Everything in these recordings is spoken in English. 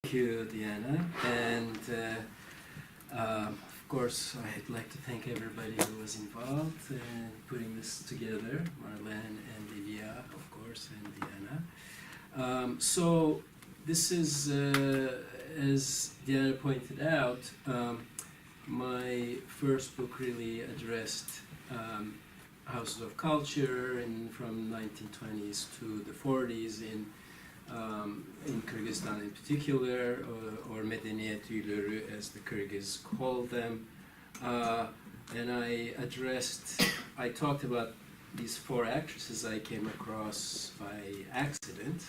Thank you, Diana, and of course I'd like to thank everybody who was involved in putting this together, Marlene and Livia, of course, and Diana. So this is, as Diana pointed out, my first book really addressed houses of culture from 1920s to the 40s in Kyrgyzstan in particular, or medeniyet üyeleri as the Kyrgyz call them. And I talked about these four actresses I came across by accident,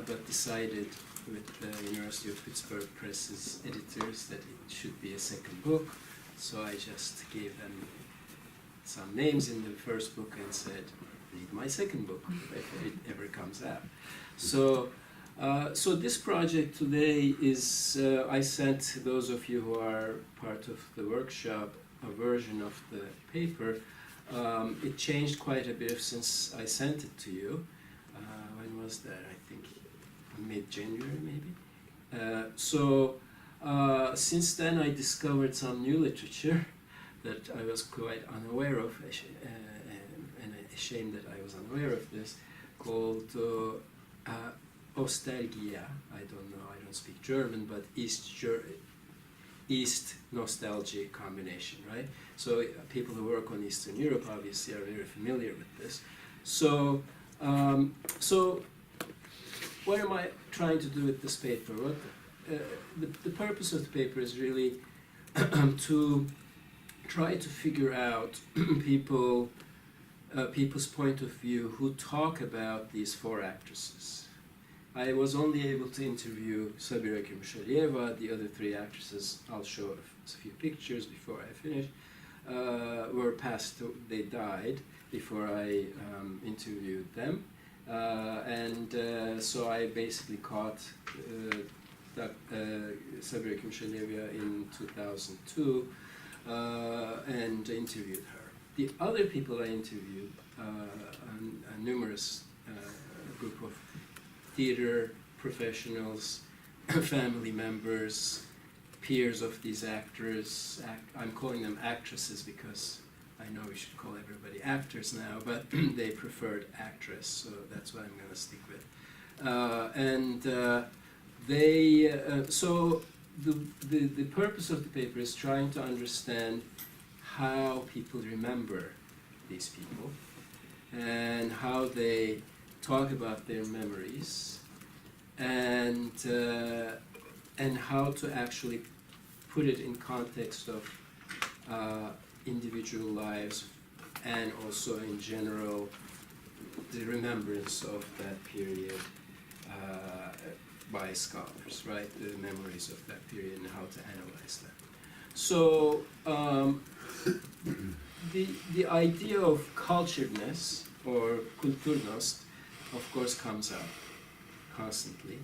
but decided with the University of Pittsburgh Press's editors that it should be a second book. So I just gave them some names in the first book and said, read my second book if it ever comes out. So, so this project today is, I sent those of you who are part of the workshop a version of the paper. It changed quite a bit since I sent it to you. When was that? I think mid-January maybe. Since then I discovered some new literature that I was quite unaware of, and ashamed that I was unaware of this, called Ostalgia. I don't know, I don't speak German, but East nostalgic combination, right? So people who work on Eastern Europe obviously are very familiar with this. So, so what am I trying to do with this paper? What, the purpose of the paper is really to try to figure out people's point of view who talk about these four actresses. I was only able to interview Sabira Kyrgyzova. The other three actresses, I'll show a few pictures before I finish, were passed, they died before I interviewed them. So I basically caught Sabira Kyrgyzova in 2002 and interviewed her. The other people I interviewed, a numerous group of theater professionals, family members, peers of these actors. I'm calling them actresses because I know we should call everybody actors now, but they preferred actress, so that's what I'm going to stick with. So the purpose of the paper is trying to understand how people remember these people and how they talk about their memories and how to actually put it in context of individual lives and also in general the remembrance of that period by scholars, right? The memories of that period and how to analyze them. So the idea of culturedness or kulturnost, of course, comes up constantly.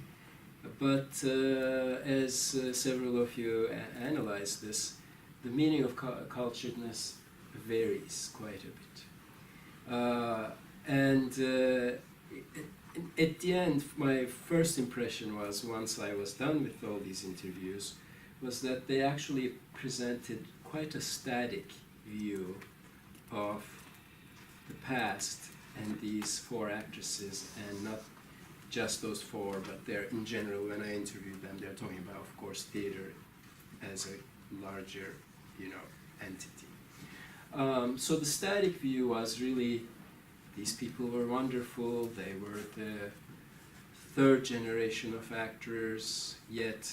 But as several of you analyze this, the meaning of culturedness varies quite a bit. At the end, my first impression was, once I was done with all these interviews, was that they actually presented quite a static view of the past and these four actresses, and not just those four, but they're in general, when I interviewed them, they're talking about, of course, theater as a larger, entity. So the static view was really, these people were wonderful, they were the third generation of actors, yet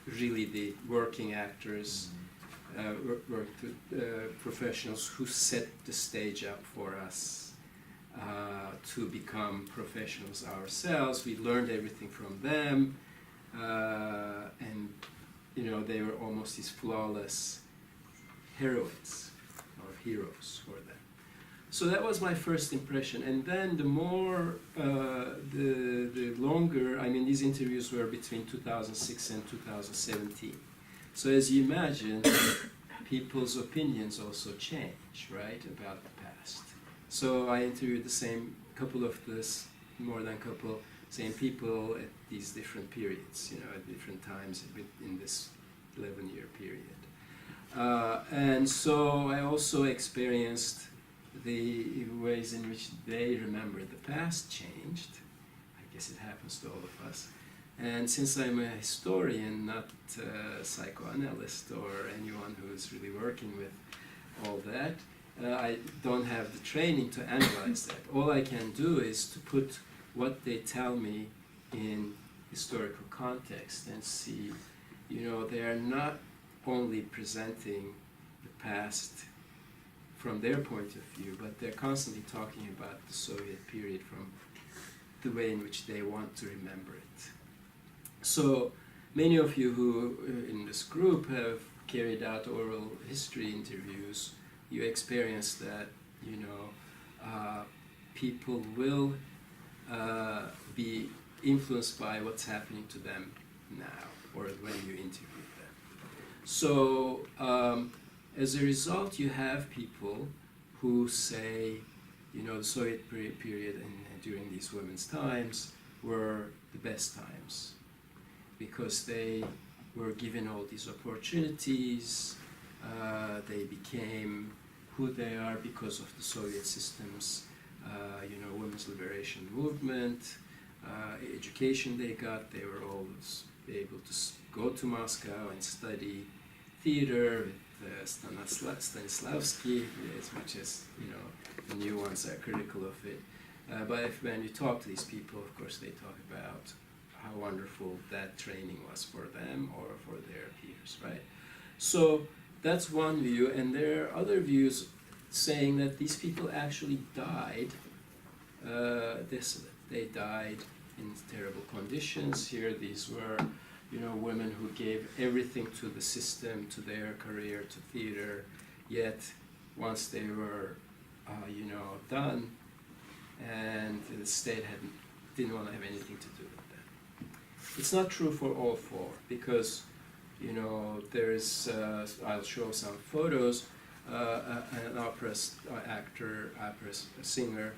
really the working actors, professionals who set the stage up for us to become professionals ourselves. We learned everything from them, and they were almost these flawless heroines or heroes for them. So that was my first impression, and then the more, the longer, I mean, these interviews were between 2006 and 2017. So as you imagine, people's opinions also change, right, about the past. So I interviewed the same couple of this, more than couple, same people at these different periods, at different times in this 11-year period. And so I also experienced the ways in which they remember the past changed. I guess it happens to all of us. And since I'm a historian, not a psychoanalyst or anyone who's really working with all that, I don't have the training to analyze that. All I can do is to put what they tell me in historical context and see, they are not only presenting the past from their point of view, but they're constantly talking about the Soviet period from the way in which they want to remember it. So many of you who in this group have carried out oral history interviews, you experience that, people will be influenced by what's happening to them now, or when you interview them. So as a result, you have people who say, the Soviet period and during these women's times were the best times, because they were given all these opportunities, they became who they are because of the Soviet systems, women's liberation movement, education they got. They were always able to go to Moscow and study theater with Stanislavski, as much as the new ones are critical of it. But when you talk to these people, of course, they talk about how wonderful that training was for them or for their peers, right? So that's one view, and there are other views saying that these people actually died desolate. They died in terrible conditions. Here, these were, women who gave everything to the system, to their career, to theater. Yet, once they were, done, and the state didn't want to have anything to do with them. It's not true for all four, because there is, I'll show some photos, an opera actor, opera singer,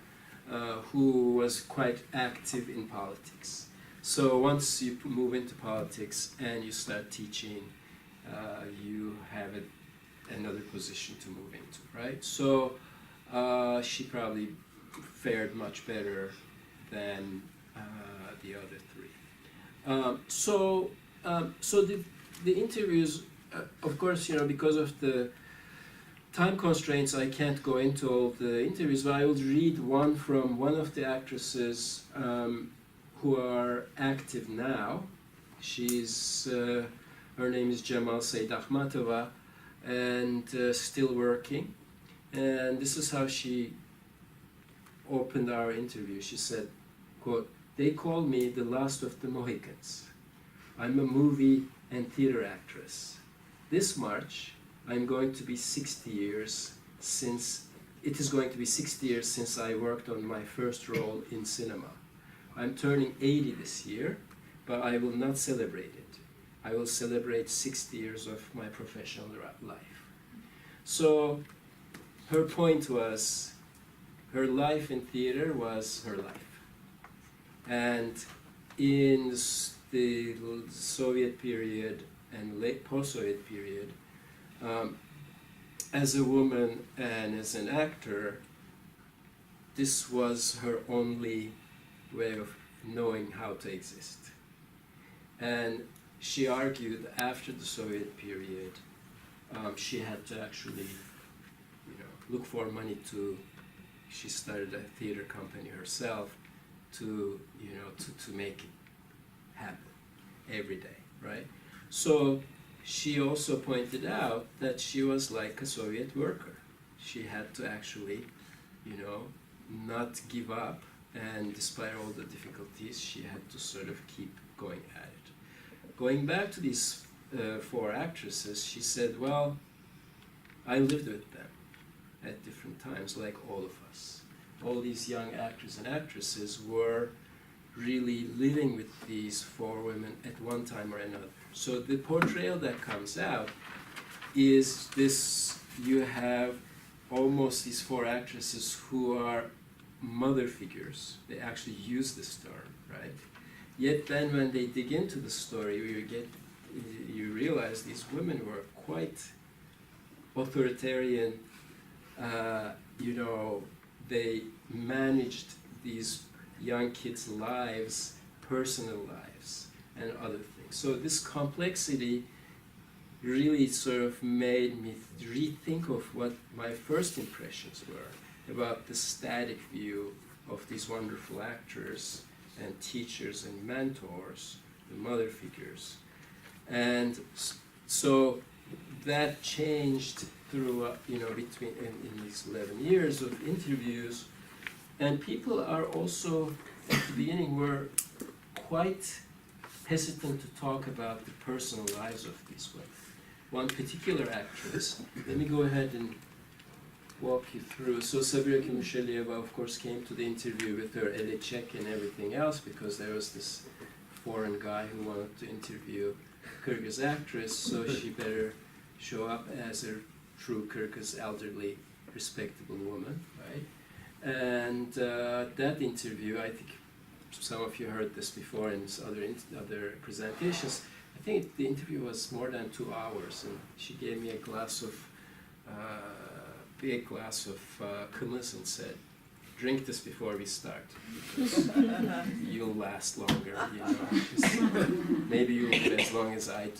who was quite active in politics. So once you move into politics and you start teaching, you have another position to move into, right? So she probably fared much better than the other three. So the interviews, of course, because of the time constraints, I can't go into all the interviews, but I will read one from one of the actresses who are active now. She's, her name is Cemal Seydakhmatova, and still working. And this is how she opened our interview. She said, quote, "They call me the last of the Mohicans. I'm a movie and theater actress. This March, I'm going to be 60 years since, it is going to be 60 years since I worked on my first role in cinema. I'm turning 80 this year, but I will not celebrate it. I will celebrate 60 years of my professional life." So her point was, her life in theater was her life. And in the Soviet period and late post-Soviet period, as a woman and as an actor, this was her only way of knowing how to exist. And she argued after the Soviet period, she had to actually, look for money she started a theater company herself to make it happen every day, right? So she also pointed out that she was like a Soviet worker. She had to actually, not give up, and despite all the difficulties, she had to sort of keep going at it. Going back to these four actresses, she said, well, I lived with them at different times, like all of us. All these young actors and actresses were really living with these four women at one time or another. So the portrayal that comes out is this: you have almost these four actresses who are mother figures. They actually use this term, right? Yet then when they dig into the story, you realize these women were quite authoritarian. They managed these young kids' lives, personal lives, and other things. So this complexity really sort of made me rethink of what my first impressions were about the static view of these wonderful actors and teachers and mentors, the mother figures. And so that changed through, between in these 11 years of interviews. And people are also, at the beginning, were quite hesitant to talk about the personal lives of these women. One particular actress, let me go ahead and walk you through. So Sabira Kimishelieva, of course, came to the interview with her Elechek and everything else because there was this foreign guy who wanted to interview a Kyrgyz actress, so she better show up as a true Kyrgyz elderly, respectable woman, right? And that interview, I think some of you heard this before in other presentations. I think the interview was more than 2 hours, and she gave me a big glass of kumis and said, "Drink this before we start, because you'll last longer. Maybe you'll live as long as I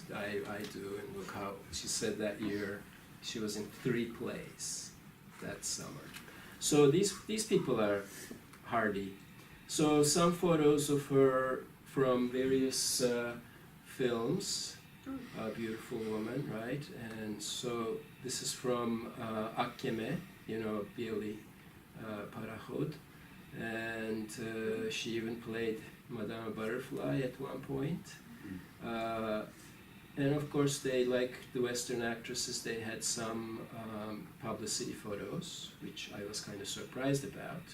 do." And look how she said that year she was in 3 plays that summer. So these people are hardy. So some photos of her from various films. A beautiful woman, right? And so this is from Akkeme, Bieli Parahod, and she even played Madame Butterfly at one point. And of course, they, like the Western actresses, they had some publicity photos, which I was kind of surprised about,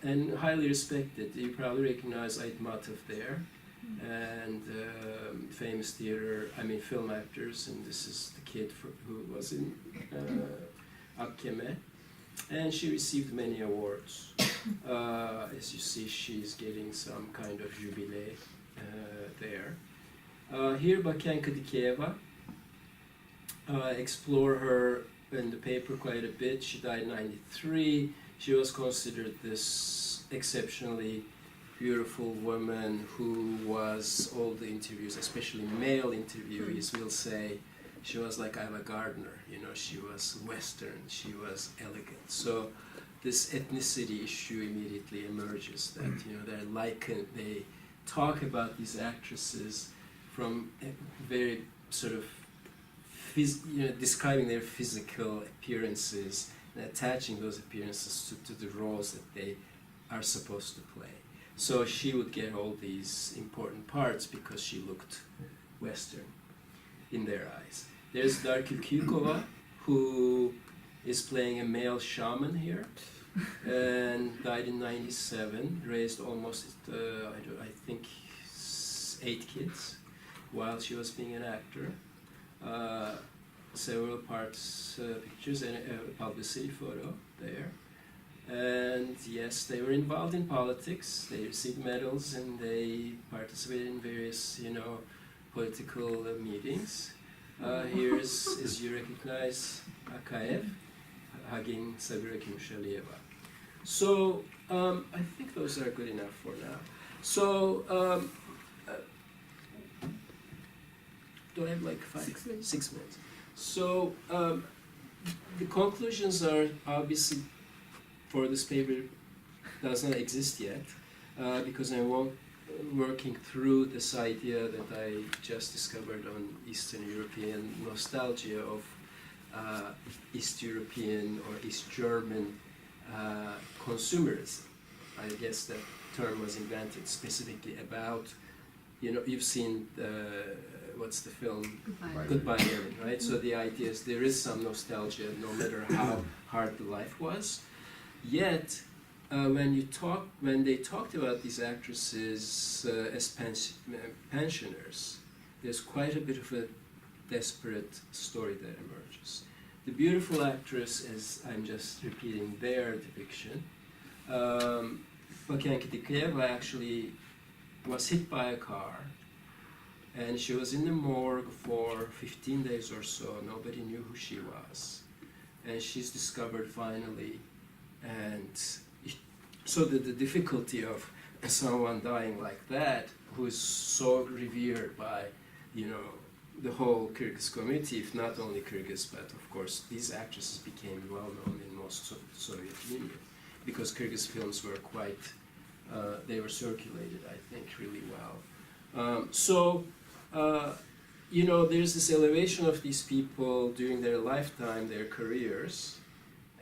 and highly respected. You probably recognize Aitmatov there, and famous film actors, and this is the kid who was in Akkeme, and she received many awards. As you see, she's getting some kind of jubilee there. Here, Bakian Kadikeva, explore her in the paper quite a bit. She died in '93. She was considered this exceptionally beautiful woman who was, all the interviews, especially male interviewees, will say she was like Ava Gardner. She was Western, she was elegant. So this ethnicity issue immediately emerges, that they talk about these actresses from a very sort of describing their physical appearances and attaching those appearances to the roles that they are supposed to play. So she would get all these important parts because she looked Western in their eyes. There's Darkil Kyukova, who is playing a male shaman here, and died in '97, raised almost, I think, 8 kids while she was being an actor. Several parts, pictures, and a publicity photo there. And yes, they were involved in politics. They received medals and they participated in various, political meetings. Here is, as you recognize, Akayev, hugging Sabira Kimishelieva. So I think those are good enough for now. So do I have like 6 minutes? 6 minutes. So the conclusions are obviously, for this paper, does not exist yet, because I'm working through this idea that I just discovered on Eastern European nostalgia of East European or East German consumerism. I guess that term was invented specifically about, you've seen what's the film? Goodbye Lenin, right? So the idea is there is some nostalgia no matter how hard the life was. Yet, when they talked about these actresses as pensioners, there's quite a bit of a desperate story that emerges. The beautiful actress, as I'm just repeating their depiction, Bakian Kadikeva actually was hit by a car, and she was in the morgue for 15 days or so. Nobody knew who she was, and she's discovered finally. And so the difficulty of someone dying like that, who is so revered by, you know, the whole Kyrgyz community, if not only Kyrgyz, but of course these actresses became well known in most of the Soviet Union, because Kyrgyz films were quite, they were circulated, I think, really well. You know, there's this elevation of these people during their lifetime, their careers,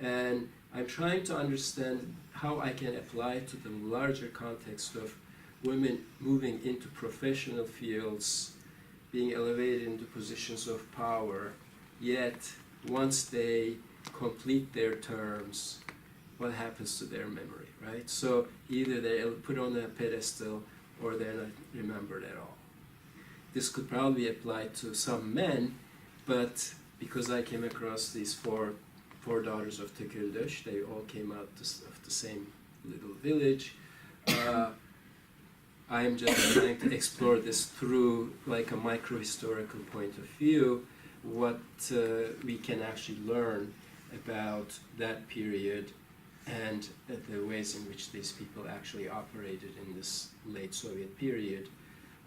and I'm trying to understand how I can apply it to the larger context of women moving into professional fields, being elevated into positions of power, yet once they complete their terms, what happens to their memory, right? So either they're put on a pedestal or they're not remembered at all. This could probably apply to some men, but because I came across these four daughters of Kyrgyz, they all came out of the same little village. I'm just trying to explore this through like a micro-historical point of view, what we can actually learn about that period and the ways in which these people actually operated in this late Soviet period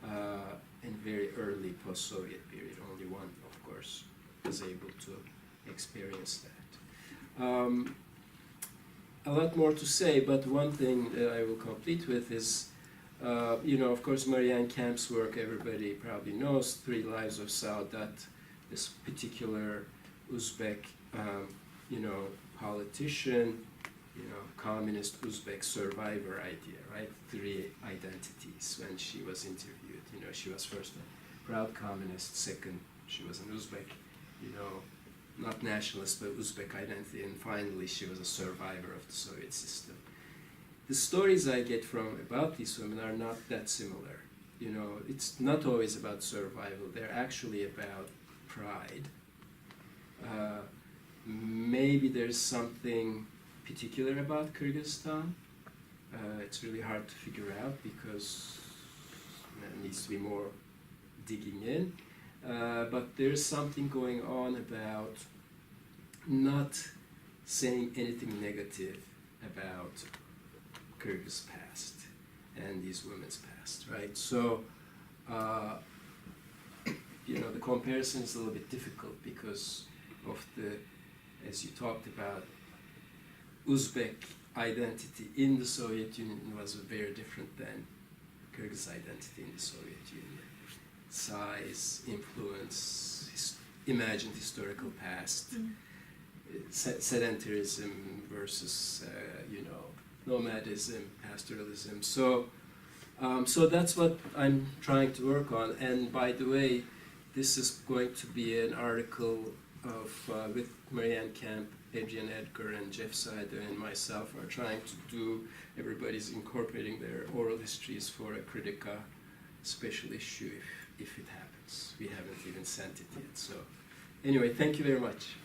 and very early post-Soviet period. Only one, of course, was able to experience that. A lot more to say, but one thing that I will complete with is, you know, of course, Marianne Kamp's work, everybody probably knows, Three Lives of Saadat, this particular Uzbek, you know, politician, you know, communist Uzbek survivor idea, right? Three identities when she was interviewed. You know, she was first a proud communist, second, she was an Uzbek, you know, not nationalist, but Uzbek identity, and finally she was a survivor of the Soviet system. The stories I get from about these women are not that similar. You know, it's not always about survival, they're actually about pride. Maybe there's something particular about Kyrgyzstan. It's really hard to figure out because there needs to be more digging in. But there's something going on about not saying anything negative about Kyrgyz past and these women's past, right? So, you know, the comparison is a little bit difficult because of the, as you talked about, Uzbek identity in the Soviet Union was very different than Kyrgyz identity in the Soviet Union. Size, influence, imagined historical past, sedentarism versus, you know, nomadism, pastoralism. So, so that's what I'm trying to work on. And by the way, this is going to be an article of with Marianne Kamp, Adrian Edgar, and Jeff Sider and myself are trying to do. Everybody's incorporating their oral histories for a Critica special issue if it happens. We haven't even sent it yet. So anyway, thank you very much.